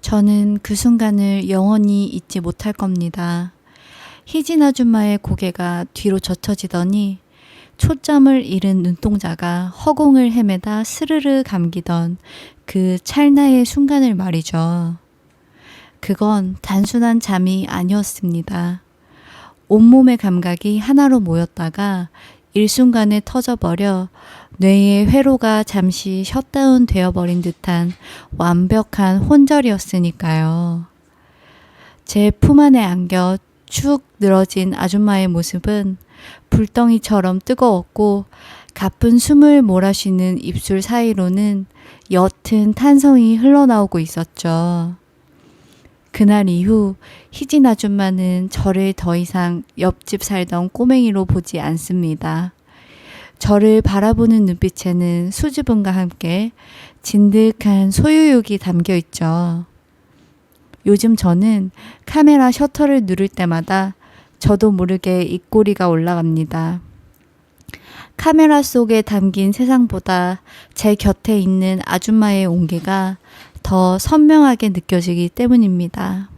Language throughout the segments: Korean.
저는 그 순간을 영원히 잊지 못할 겁니다. 희진 아줌마의 고개가 뒤로 젖혀지더니 초점을 잃은 눈동자가 허공을 헤매다 스르르 감기던 그 찰나의 순간을 말이죠. 그건 단순한 잠이 아니었습니다. 온몸의 감각이 하나로 모였다가 일순간에 터져버려 뇌의 회로가 잠시 셧다운 되어버린 듯한 완벽한 혼절이었으니까요. 제 품 안에 안겨 축 늘어진 아줌마의 모습은 불덩이처럼 뜨거웠고 가쁜 숨을 몰아쉬는 입술 사이로는 옅은 탄성이 흘러나오고 있었죠. 그날 이후 희진 아줌마는 저를 더 이상 옆집 살던 꼬맹이로 보지 않습니다. 저를 바라보는 눈빛에는 수줍음과 함께 진득한 소유욕이 담겨 있죠. 요즘 저는 카메라 셔터를 누를 때마다 저도 모르게 입꼬리가 올라갑니다. 카메라 속에 담긴 세상보다 제 곁에 있는 아줌마의 온기가 더 선명하게 느껴지기 때문입니다.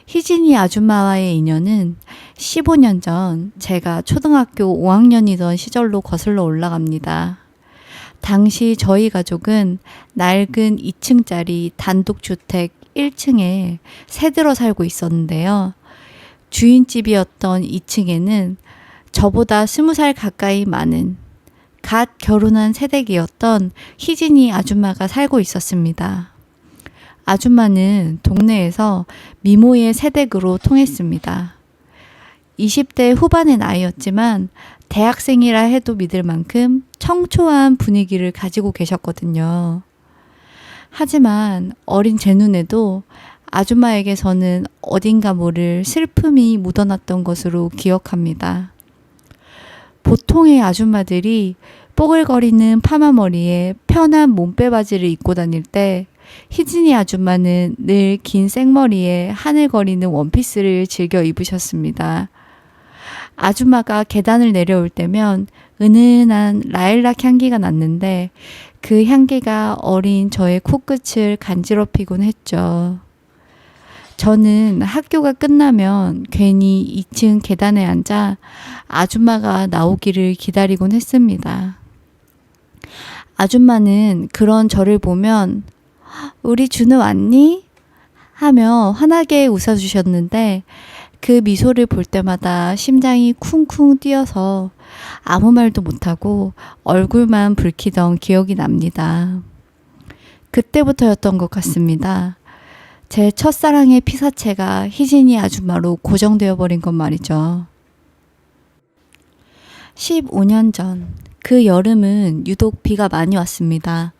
희진이 아줌마와의 인연은 15년 전 제가 초등학교 5학년이던 시절로 거슬러 올라갑니다. 당시 저희 가족은 낡은 2층짜리 단독주택 1층에 새들어 살고 있었는데요. 주인집이었던 2층에는 저보다 20살 가까이 많은 갓 결혼한 새댁이었던 희진이 아줌마가 살고 있었습니다. 아줌마는 동네에서 미모의 새댁으로 통했습니다. 20대 후반의 나이였지만 대학생이라 해도 믿을 만큼 청초한 분위기를 가지고 계셨거든요. 하지만 어린 제 눈에도 아줌마에게서는 어딘가 모를 슬픔이 묻어났던 것으로 기억합니다. 보통의 아줌마들이 뽀글거리는 파마머리에 편한 몸빼바지를 입고 다닐 때 희진이 아줌마는 늘 긴 생머리에 하늘거리는 원피스를 즐겨 입으셨습니다. 아줌마가 계단을 내려올 때면 은은한 라일락 향기가 났는데 그 향기가 어린 저의 코끝을 간지럽히곤 했죠. 저는 학교가 끝나면 괜히 2층 계단에 앉아 아줌마가 나오기를 기다리곤 했습니다. 아줌마는 그런 저를 보면 우리 준우 왔니? 하며 환하게 웃어주셨는데 그 미소를 볼 때마다 심장이 쿵쿵 뛰어서 아무 말도 못하고 얼굴만 붉히던 기억이 납니다. 그때부터였던 것 같습니다. 제 첫사랑의 피사체가 희진이 아줌마로 고정되어 버린 것 말이죠. 15년 전, 그 여름은 유독 비가 많이 왔습니다.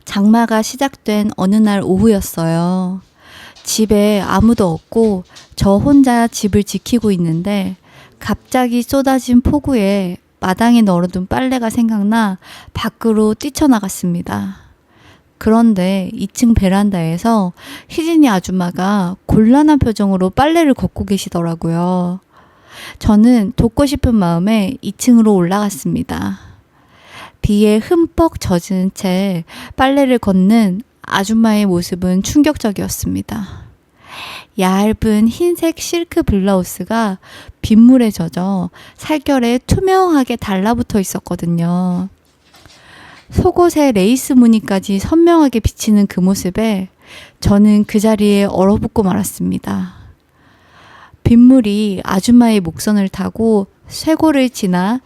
장마가 시작된 어느 날 오후였어요. 집에 아무도 없고 저 혼자 집을 지키고 있는데 갑자기 쏟아진 폭우에 마당에 널어둔 빨래가 생각나 밖으로 뛰쳐나갔습니다. 그런데 2층 베란다에서 희진이 아줌마가 곤란한 표정으로 빨래를 걷고 계시더라고요. 저는 돕고 싶은 마음에 2층으로 올라갔습니다. 비에 흠뻑 젖은 채 빨래를 걷는 아줌마의 모습은 충격적이었습니다. 얇은 흰색 실크 블라우스가 빗물에 젖어 살결에 투명하게 달라붙어 있었거든요. 속옷의 레이스 무늬까지 선명하게 비치는 그 모습에 저는 그 자리에 얼어붙고 말았습니다. 빗물이 아줌마의 목선을 타고 쇄골을 지나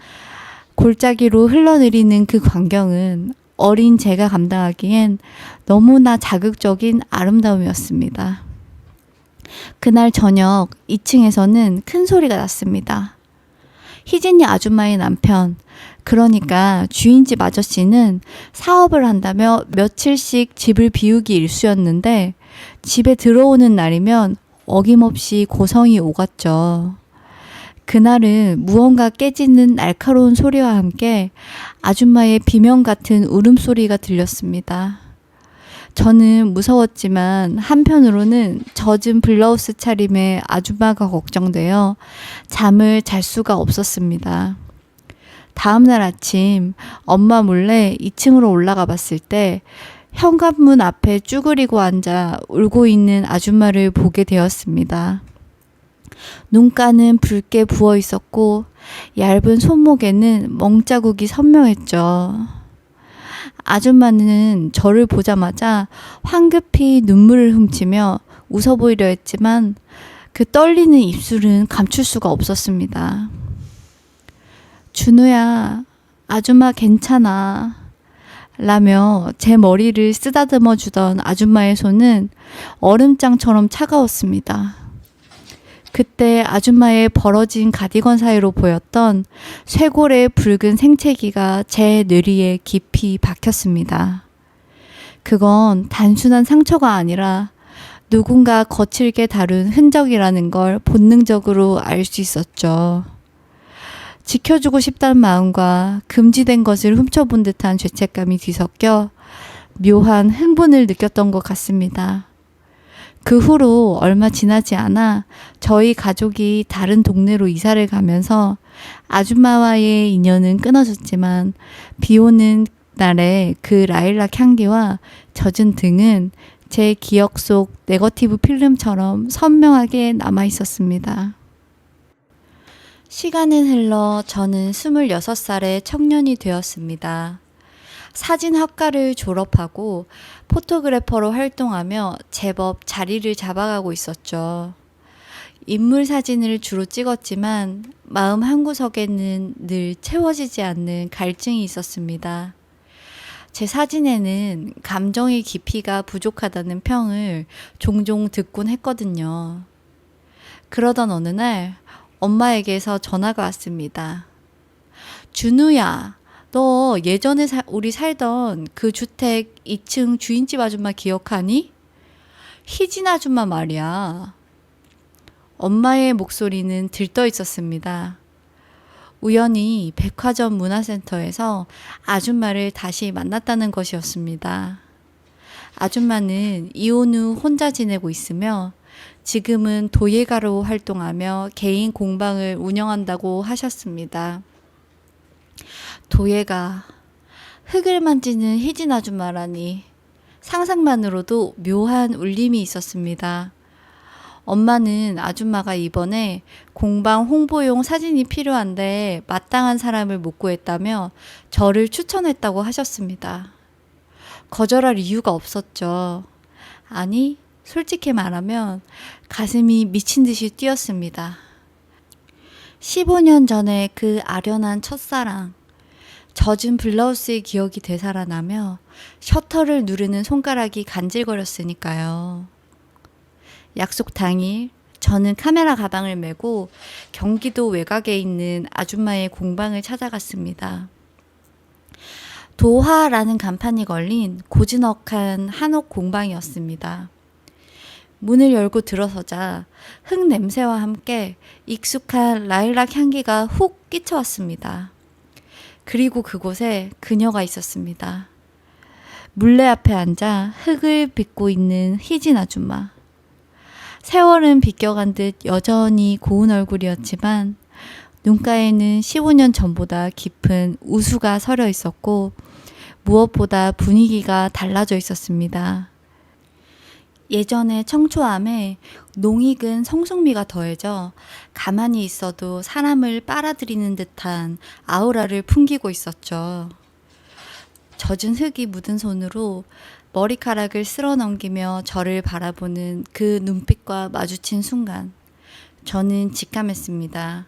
골짜기로 흘러내리는 그 광경은 어린 제가 감당하기엔 너무나 자극적인 아름다움이었습니다. 그날 저녁 2층에서는 큰 소리가 났습니다. 희진이 아줌마의 남편, 그러니까 주인집 아저씨는 사업을 한다며 며칠씩 집을 비우기 일쑤였는데 집에 들어오는 날이면 어김없이 고성이 오갔죠. 그날은 무언가 깨지는 날카로운 소리와 함께 아줌마의 비명 같은 울음소리가 들렸습니다. 저는 무서웠지만 한편으로는 젖은 블라우스 차림에 아줌마가 걱정되어 잠을 잘 수가 없었습니다. 다음날 아침 엄마 몰래 2층으로 올라가 봤을 때 현관문 앞에 쭈그리고 앉아 울고 있는 아줌마를 보게 되었습니다. 눈가는 붉게 부어 있었고 얇은 손목에는 멍자국이 선명했죠. 아줌마는 저를 보자마자 황급히 눈물을 훔치며 웃어 보이려 했지만 그 떨리는 입술은 감출 수가 없었습니다. 준우야, 아줌마 괜찮아. 라며 제 머리를 쓰다듬어 주던 아줌마의 손은 얼음장처럼 차가웠습니다. 그때 아줌마의 벌어진 가디건 사이로 보였던 쇄골의 붉은 생채기가 제 뇌리에 깊이 박혔습니다. 그건 단순한 상처가 아니라 누군가 거칠게 다룬 흔적이라는 걸 본능적으로 알 수 있었죠. 지켜주고 싶다는 마음과 금지된 것을 훔쳐본 듯한 죄책감이 뒤섞여 묘한 흥분을 느꼈던 것 같습니다. 그 후로 얼마 지나지 않아 저희 가족이 다른 동네로 이사를 가면서 아줌마와의 인연은 끊어졌지만 비 오는 날에 그 라일락 향기와 젖은 등은 제 기억 속 네거티브 필름처럼 선명하게 남아 있었습니다. 시간은 흘러 저는 26살의 청년이 되었습니다. 사진학과를 졸업하고 포토그래퍼로 활동하며 제법 자리를 잡아가고 있었죠. 인물 사진을 주로 찍었지만 마음 한구석에는 늘 채워지지 않는 갈증이 있었습니다. 제 사진에는 감정의 깊이가 부족하다는 평을 종종 듣곤 했거든요. 그러던 어느 날 엄마에게서 전화가 왔습니다. 준우야, 너 예전에 우리 살던 그 주택 2층 주인집 아줌마 기억하니? 희진 아줌마 말이야. 엄마의 목소리는 들떠 있었습니다. 우연히 백화점 문화센터에서 아줌마를 다시 만났다는 것이었습니다. 아줌마는 이혼 후 혼자 지내고 있으며 지금은 도예가로 활동하며 개인 공방을 운영한다고 하셨습니다. 도예가, 흙을 만지는 희진 아줌마라니 상상만으로도 묘한 울림이 있었습니다. 엄마는 아줌마가 이번에 공방 홍보용 사진이 필요한데 마땅한 사람을 못 구했다며 저를 추천했다고 하셨습니다. 거절할 이유가 없었죠. 아니, 솔직히 말하면 가슴이 미친 듯이 뛰었습니다. 15년 전에 그 아련한 첫사랑, 젖은 블라우스의 기억이 되살아나며 셔터를 누르는 손가락이 간질거렸으니까요. 약속 당일 저는 카메라 가방을 메고 경기도 외곽에 있는 아줌마의 공방을 찾아갔습니다. 도화라는 간판이 걸린 고즈넉한 한옥 공방이었습니다. 문을 열고 들어서자 흙 냄새와 함께 익숙한 라일락 향기가 훅 끼쳐왔습니다. 그리고 그곳에 그녀가 있었습니다. 물레 앞에 앉아 흙을 빚고 있는 희진 아줌마. 세월은 비껴간 듯 여전히 고운 얼굴이었지만 눈가에는 15년 전보다 깊은 우수가 서려 있었고 무엇보다 분위기가 달라져 있었습니다. 예전의 청초함에 농익은 성숙미가 더해져 가만히 있어도 사람을 빨아들이는 듯한 아우라를 풍기고 있었죠. 젖은 흙이 묻은 손으로 머리카락을 쓸어 넘기며 저를 바라보는 그 눈빛과 마주친 순간 저는 직감했습니다.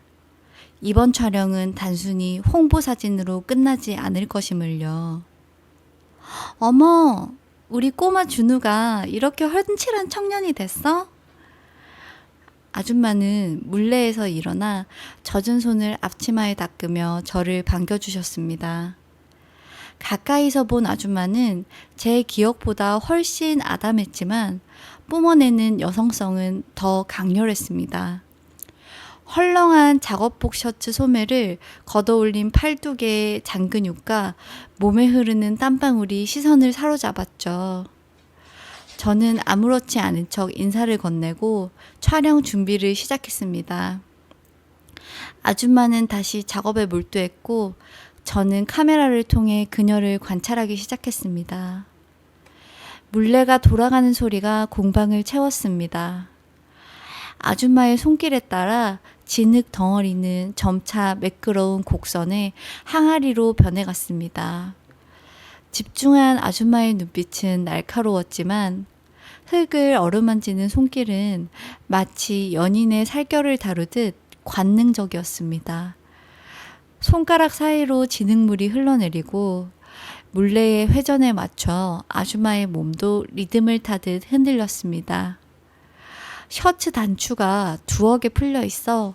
이번 촬영은 단순히 홍보 사진으로 끝나지 않을 것임을요. 어머, 우리 꼬마 준우가 이렇게 훤칠한 청년이 됐어? 아줌마는 물레에서 일어나 젖은 손을 앞치마에 닦으며 저를 반겨주셨습니다. 가까이서 본 아줌마는 제 기억보다 훨씬 아담했지만 뿜어내는 여성성은 더 강렬했습니다. 헐렁한 작업복 셔츠 소매를 걷어올린 팔뚝의 장근육과 몸에 흐르는 땀방울이 시선을 사로잡았죠. 저는 아무렇지 않은 척 인사를 건네고 촬영 준비를 시작했습니다. 아줌마는 다시 작업에 몰두했고 저는 카메라를 통해 그녀를 관찰하기 시작했습니다. 물레가 돌아가는 소리가 공방을 채웠습니다. 아줌마의 손길에 따라 진흙 덩어리는 점차 매끄러운 곡선의 항아리로 변해갔습니다. 집중한 아줌마의 눈빛은 날카로웠지만 흙을 어루만지는 손길은 마치 연인의 살결을 다루듯 관능적이었습니다. 손가락 사이로 진흙물이 흘러내리고 물레의 회전에 맞춰 아줌마의 몸도 리듬을 타듯 흔들렸습니다. 셔츠 단추가 두어 개 풀려 있어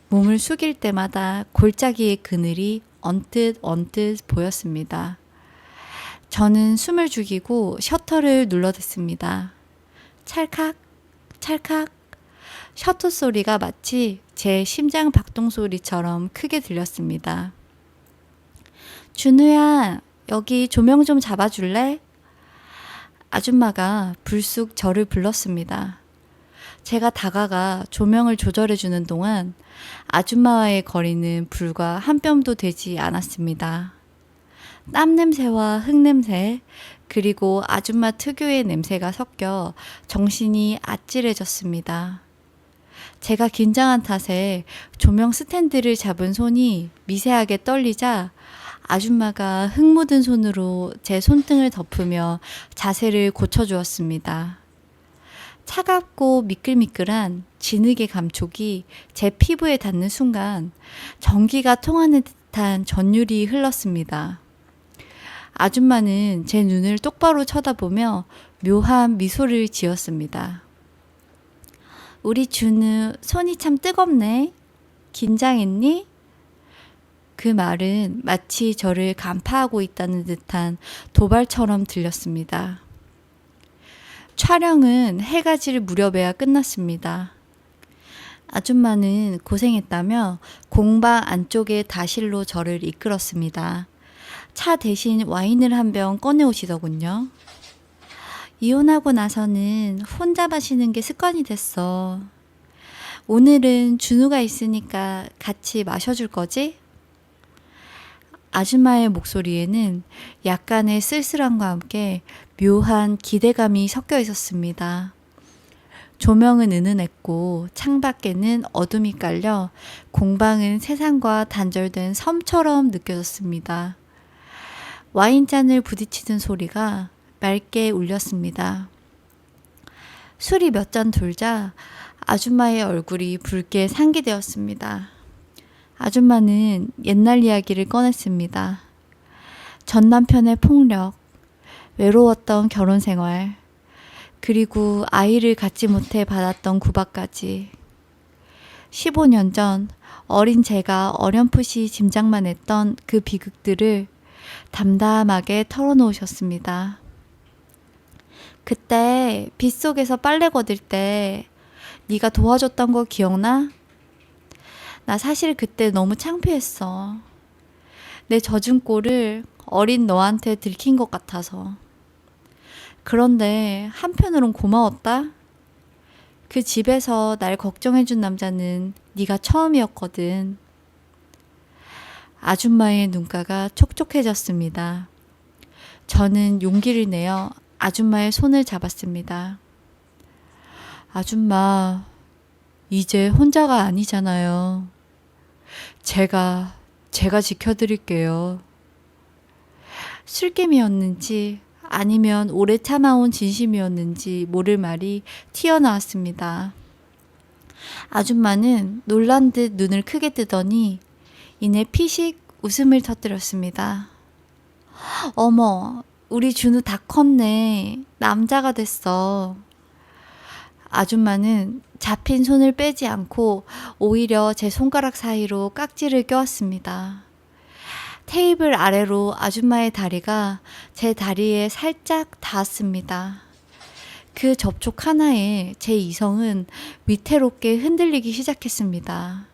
몸을 숙일 때마다 골짜기의 그늘이 언뜻 보였습니다. 저는 숨을 죽이고 셔터를 눌러댔습니다. 찰칵, 찰칵. 셔터 소리가 마치 제 심장 박동 소리처럼 크게 들렸습니다. 준우야, 여기 조명 좀 잡아줄래? 아줌마가 불쑥 저를 불렀습니다. 제가 다가가 조명을 조절해주는 동안 아줌마와의 거리는 불과 한 뼘도 되지 않았습니다. 땀 냄새와 흙 냄새, 그리고 아줌마 특유의 냄새가 섞여 정신이 아찔해졌습니다. 제가 긴장한 탓에 조명 스탠드를 잡은 손이 미세하게 떨리자 아줌마가 흙 묻은 손으로 제 손등을 덮으며 자세를 고쳐주었습니다. 차갑고 미끌미끌한 진흙의 감촉이 제 피부에 닿는 순간 전기가 통하는 듯한 전율이 흘렀습니다. 아줌마는 제 눈을 똑바로 쳐다보며 묘한 미소를 지었습니다. 우리 준우 손이 참 뜨겁네. 긴장했니? 그 말은 마치 저를 간파하고 있다는 듯한 도발처럼 들렸습니다. 촬영은 해가 질 무렵에야 끝났습니다. 아줌마는 고생했다며 공방 안쪽의 다실로 저를 이끌었습니다. 차 대신 와인을 한 병 꺼내오시더군요. 이혼하고 나서는 혼자 마시는 게 습관이 됐어. 오늘은 준우가 있으니까 같이 마셔줄 거지? 아줌마의 목소리에는 약간의 쓸쓸함과 함께 묘한 기대감이 섞여 있었습니다. 조명은 은은했고 창밖에는 어둠이 깔려 공방은 세상과 단절된 섬처럼 느껴졌습니다. 와인잔을 부딪히는 소리가 맑게 울렸습니다. 술이 몇 잔 돌자 아줌마의 얼굴이 붉게 상기되었습니다. 아줌마는 옛날 이야기를 꺼냈습니다. 전 남편의 폭력, 외로웠던 결혼 생활, 그리고 아이를 갖지 못해 받았던 구박까지. 15년 전 어린 제가 어렴풋이 짐작만 했던 그 비극들을 담담하게 털어놓으셨습니다. 그때 빗속에서 빨래 걷을 때 네가 도와줬던 거 기억나? 나 사실 그때 너무 창피했어. 내 젖은 꼴을 어린 너한테 들킨 것 같아서. 그런데 한편으론 고마웠다. 그 집에서 날 걱정해준 남자는 네가 처음이었거든. 아줌마의 눈가가 촉촉해졌습니다. 저는 용기를 내어 아줌마의 손을 잡았습니다. 아줌마, 이제 혼자가 아니잖아요. 제가 지켜드릴게요. 술김이었는지 아니면 오래 참아온 진심이었는지 모를 말이 튀어나왔습니다. 아줌마는 놀란 듯 눈을 크게 뜨더니 이내 피식 웃음을 터뜨렸습니다. 어머, 우리 준우 다 컸네. 남자가 됐어. 아줌마는 잡힌 손을 빼지 않고 오히려 제 손가락 사이로 깍지를 껴왔습니다. 테이블 아래로 아줌마의 다리가 제 다리에 살짝 닿았습니다. 그 접촉 하나에 제 이성은 위태롭게 흔들리기 시작했습니다.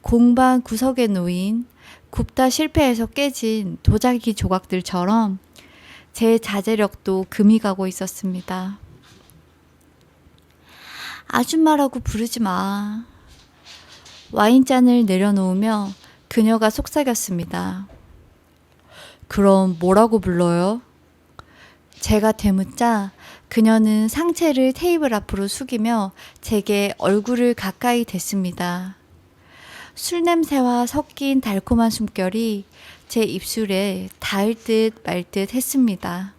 공방 구석에 놓인 굽다 실패해서 깨진 도자기 조각들처럼 제 자제력도 금이 가고 있었습니다. 아줌마라고 부르지 마. 와인잔을 내려놓으며 그녀가 속삭였습니다. 그럼 뭐라고 불러요? 제가 되묻자 그녀는 상체를 테이블 앞으로 숙이며 제게 얼굴을 가까이 댔습니다. 술 냄새와 섞인 달콤한 숨결이 제 입술에 닿을 듯 말 듯 했습니다.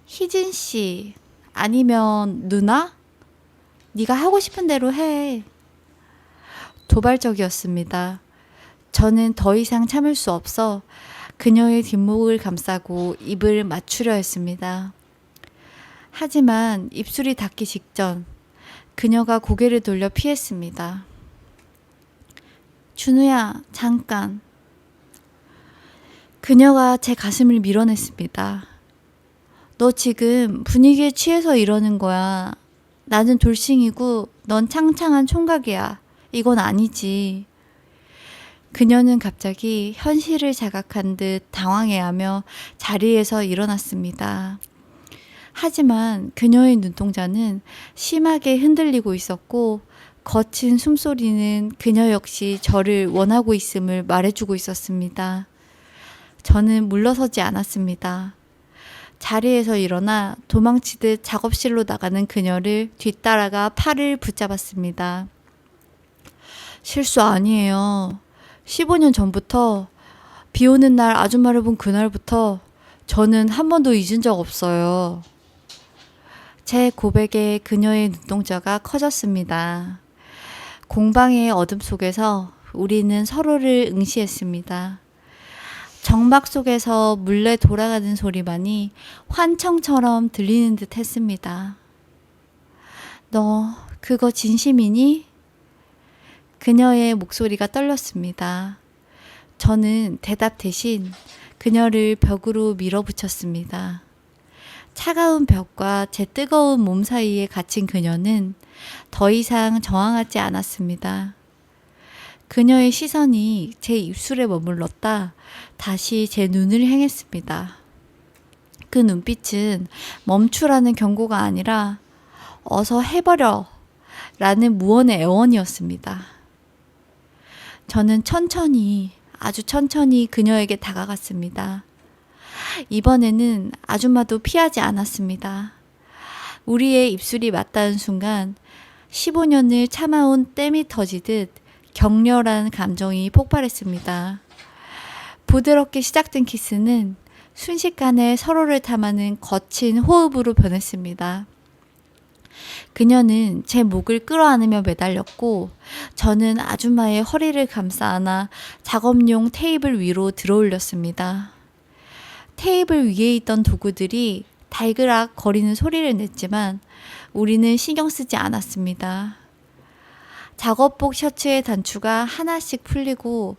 희진 씨, 아니면 누나? 네가 하고 싶은 대로 해. 도발적이었습니다. 저는 더 이상 참을 수 없어 그녀의 뒷목을 감싸고 입을 맞추려 했습니다. 하지만 입술이 닿기 직전 그녀가 고개를 돌려 피했습니다. 준우야, 잠깐. 그녀가 제 가슴을 밀어냈습니다. 너 지금 분위기에 취해서 이러는 거야. 나는 돌싱이고 넌 창창한 총각이야. 이건 아니지. 그녀는 갑자기 현실을 자각한 듯 당황해하며 자리에서 일어났습니다. 하지만 그녀의 눈동자는 심하게 흔들리고 있었고 거친 숨소리는 그녀 역시 저를 원하고 있음을 말해주고 있었습니다. 저는 물러서지 않았습니다. 자리에서 일어나 도망치듯 작업실로 나가는 그녀를 뒤따라가 팔을 붙잡았습니다. 실수 아니에요. 15년 전부터 비 오는 날 아줌마를 본 그날부터 저는 한 번도 잊은 적 없어요. 제 고백에 그녀의 눈동자가 커졌습니다. 공방의 어둠 속에서 우리는 서로를 응시했습니다. 정막 속에서 물레 돌아가는 소리만이 환청처럼 들리는 듯 했습니다. 너 그거 진심이니? 그녀의 목소리가 떨렸습니다. 저는 대답 대신 그녀를 벽으로 밀어붙였습니다. 차가운 벽과 제 뜨거운 몸 사이에 갇힌 그녀는 더 이상 저항하지 않았습니다. 그녀의 시선이 제 입술에 머물렀다 다시 제 눈을 향했습니다. 그 눈빛은 멈추라는 경고가 아니라 어서 해버려 라는 무언의 애원이었습니다. 저는 천천히, 아주 천천히 그녀에게 다가갔습니다. 이번에는 아줌마도 피하지 않았습니다. 우리의 입술이 맞닿은 순간 15년을 참아온 땜이 터지듯 격렬한 감정이 폭발했습니다. 부드럽게 시작된 키스는 순식간에 서로를 탐하는 거친 호흡으로 변했습니다. 그녀는 제 목을 끌어안으며 매달렸고 저는 아줌마의 허리를 감싸 안아 작업용 테이블 위로 들어올렸습니다. 테이블 위에 있던 도구들이 달그락 거리는 소리를 냈지만 우리는 신경 쓰지 않았습니다. 작업복 셔츠의 단추가 하나씩 풀리고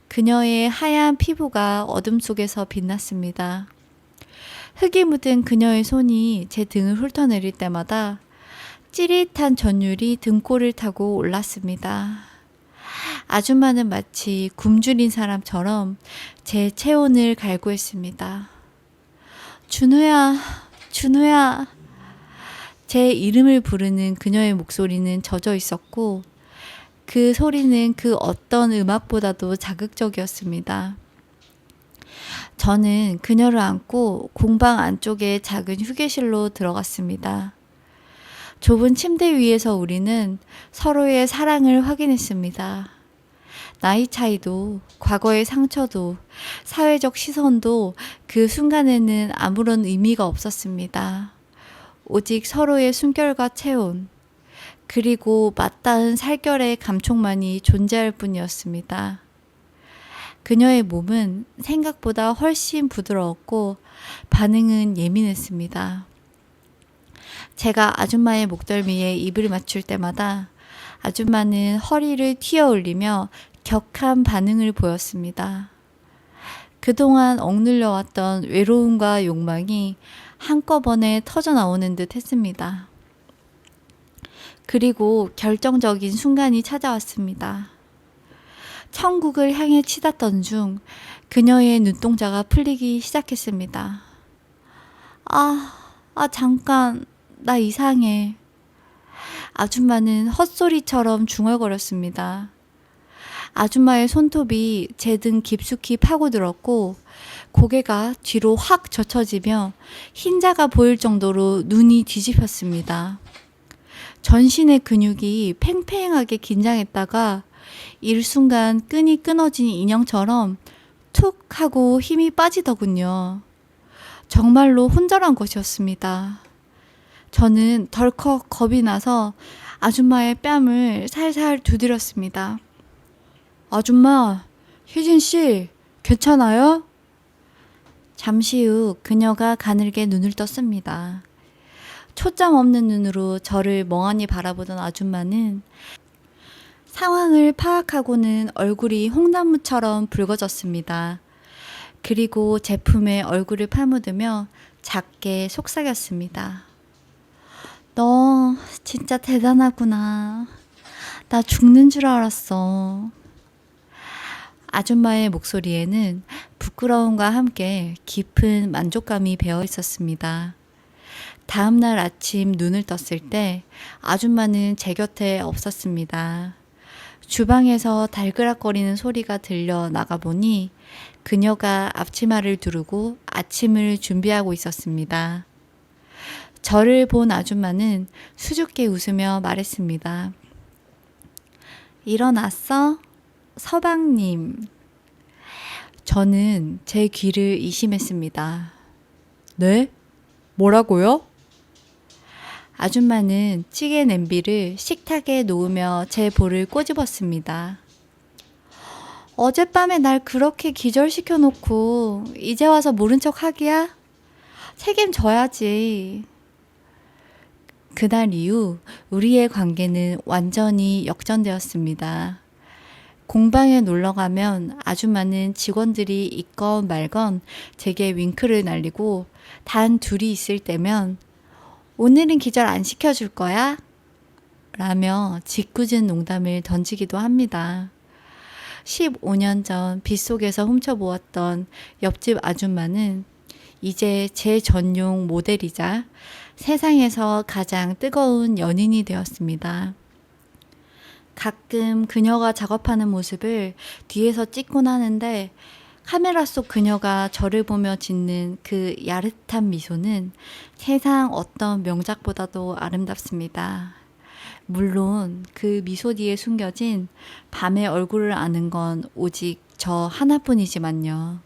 그녀의 하얀 피부가 어둠 속에서 빛났습니다. 흙이 묻은 그녀의 손이 제 등을 훑어내릴 때마다 찌릿한 전율이 등골을 타고 올랐습니다. 아줌마는 마치 굶주린 사람처럼 제 체온을 갈구했습니다. 준우야, 준우야. 제 이름을 부르는 그녀의 목소리는 젖어 있었고 그 소리는 그 어떤 음악보다도 자극적이었습니다. 저는 그녀를 안고 공방 안쪽의 작은 휴게실로 들어갔습니다. 좁은 침대 위에서 우리는 서로의 사랑을 확인했습니다. 나이 차이도, 과거의 상처도, 사회적 시선도 그 순간에는 아무런 의미가 없었습니다. 오직 서로의 숨결과 체온, 그리고 맞닿은 살결의 감촉만이 존재할 뿐이었습니다. 그녀의 몸은 생각보다 훨씬 부드러웠고 반응은 예민했습니다. 제가 아줌마의 목덜미에 입을 맞출 때마다 아줌마는 허리를 튀어 올리며 격한 반응을 보였습니다. 그동안 억눌려 왔던 외로움과 욕망이 한꺼번에 터져 나오는 듯 했습니다. 그리고 결정적인 순간이 찾아왔습니다. 천국을 향해 치닫던 중 그녀의 눈동자가 풀리기 시작했습니다. 잠깐, 나 이상해. 아줌마는 헛소리처럼 중얼거렸습니다. 아줌마의 손톱이 제 등 깊숙이 파고들었고 고개가 뒤로 확 젖혀지며 흰자가 보일 정도로 눈이 뒤집혔습니다. 전신의 근육이 팽팽하게 긴장했다가 일순간 끈이 끊어진 인형처럼 툭 하고 힘이 빠지더군요. 정말로 혼절한 것이었습니다. 저는 덜컥 겁이 나서 아줌마의 뺨을 살살 두드렸습니다. 아줌마, 희진씨, 괜찮아요? 잠시 후 그녀가 가늘게 눈을 떴습니다. 초점 없는 눈으로 저를 멍하니 바라보던 아줌마는 상황을 파악하고는 얼굴이 홍나무처럼 붉어졌습니다. 그리고 제품에 얼굴을 파묻으며 작게 속삭였습니다. 너 진짜 대단하구나. 나 죽는 줄 알았어. 아줌마의 목소리에는 부끄러움과 함께 깊은 만족감이 배어 있었습니다. 다음 날 아침 눈을 떴을 때 아줌마는 제 곁에 없었습니다. 주방에서 달그락거리는 소리가 들려 나가보니 그녀가 앞치마를 두르고 아침을 준비하고 있었습니다. 저를 본 아줌마는 수줍게 웃으며 말했습니다. 일어났어? 서방님. 저는 제 귀를 의심했습니다. 네? 뭐라고요? 아줌마는 찌개 냄비를 식탁에 놓으며 제 볼을 꼬집었습니다. 어젯밤에 날 그렇게 기절시켜 놓고 이제 와서 모른 척 하기야? 책임져야지. 그날 이후 우리의 관계는 완전히 역전되었습니다. 공방에 놀러 가면 아줌마는 직원들이 있건 말건 제게 윙크를 날리고 단 둘이 있을 때면 오늘은 기절 안 시켜줄 거야? 라며 짓궂은 농담을 던지기도 합니다. 15년 전 빗속에서 훔쳐보았던 옆집 아줌마는 이제 제 전용 모델이자 세상에서 가장 뜨거운 연인이 되었습니다. 가끔 그녀가 작업하는 모습을 뒤에서 찍곤 하는데 카메라 속 그녀가 저를 보며 짓는 그 야릇한 미소는 세상 어떤 명작보다도 아름답습니다. 물론 그 미소 뒤에 숨겨진 밤의 얼굴을 아는 건 오직 저 하나뿐이지만요.